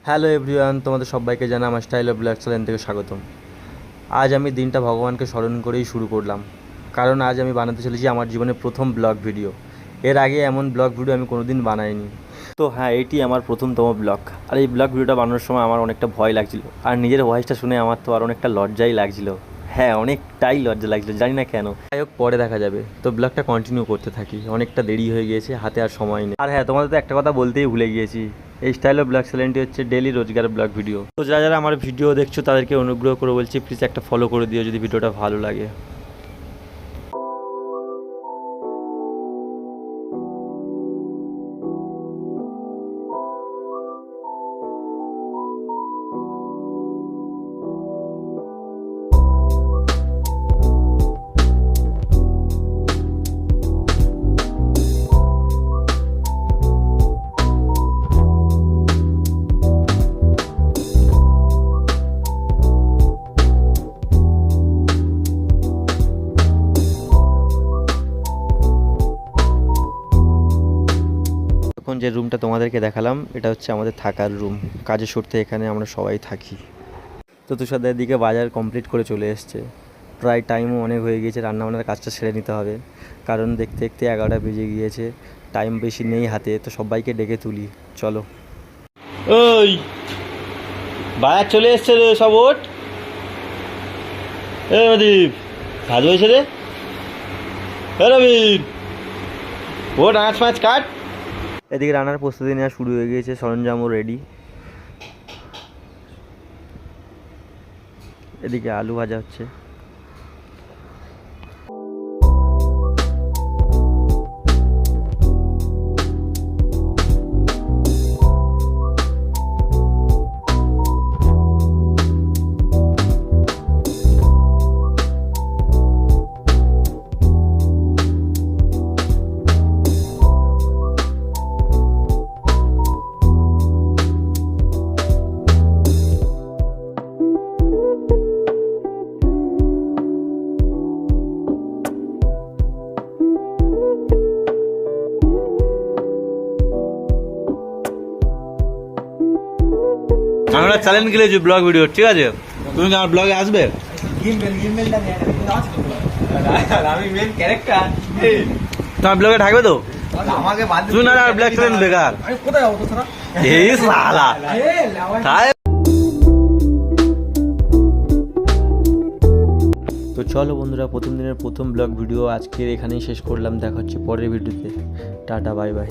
Hello everyone, তোমাদের সবাইকে জানা আমার স্টাইল অফ ব্লগ চ্যানেল থেকে স্বাগতম। আজ আমি দিনটা ভগবানকে স্মরণ করেই শুরু করলাম, কারণ আজ আমি বানাতে চলেছি আমার জীবনের প্রথম ব্লগ ভিডিও। এর আগে এমন ব্লগ ভিডিও আমি কোনোদিন বানাইনি। তো হ্যাঁ, এটি আমার প্রথমতম ব্লগ। আর এই ব্লগ ভিডিওটা বানানোর সময় আমার অনেকটা ভয় লাগছিল, আর নিজের ভয়েসটা শুনে আমার তো আর অনেকটা লজ্জাই লাগছিল। হ্যাঁ, অনেকটাই লজ্জা লাগছিল, জানি না কেন। যাই হোক, পরে দেখা যাবে। তো ব্লগটা কন্টিনিউ করতে থাকি, অনেকটা দেরি হয়ে গিয়েছে, হাতে আর সময় নেই। আর হ্যাঁ, তোমাদের তো একটা কথা বলতেই ভুলে গিয়েছি, এই স্টাইল অফ ব্লগ চ্যানেলটি হচ্ছে ডেলি রোজগার ব্লগ ভিডিও। তো যারা যারা আমার ভিডিও দেখছো তাদেরকে অনুগ্রহ করে বলছি, প্লিজ একটা ফলো করে দিও যদি ভিডিওটা ভালো লাগে। এখন যে রুমটা তোমাদেরকে দেখালাম, এটা হচ্ছে আমাদের থাকার রুম। কাজের সূত্রে এখানে আমরা সবাই থাকি। তো তুষারদের দিকে বাজার কমপ্লিট করে চলে এসছে, প্রায় টাইমও অনেক হয়ে গিয়েছে, রান্নাবান্নার কাজটা সেরে নিতে হবে, কারণ দেখতে দেখতে 11টা বেজে গিয়েছে। টাইম বেশি নেই হাতে, তো সবাইকে ডেকে তুলি, চলো। ওই বাজার চলে এসছে রে, সব ওঠ। এ মদীপ, কাজ হয়েছে রে। এ রবিন, ওঠ, আঁচ মাছ কাট। এদিকে রান্নার প্রস্তুতি নেওয়া শুরু হয়ে গিয়েছে, সরঞ্জামও রেডি। এদিকে আলু ভাজা হচ্ছে। আমরা চ্যালেঞ্জ খেলেছি ব্লগ ভিডিও, ঠিক আছে? তুমি কি আমার ব্লগে আসবে? আমি মেন ক্যারেক্টার। তোমার ব্লগে থাকবে তো? আমাকে বাদ তুই না ব্লগ চ্যানেল বেকার। আমি কোথায় যাবো তোরা? এই শালা তাই। তো চলো বন্ধুরা, প্রথম দিনের প্রথম ব্লগ ভিডিও আজকের এখানেই শেষ করলাম। দেখা হচ্ছে পরের ভিডিওতে। Tata, bye bye.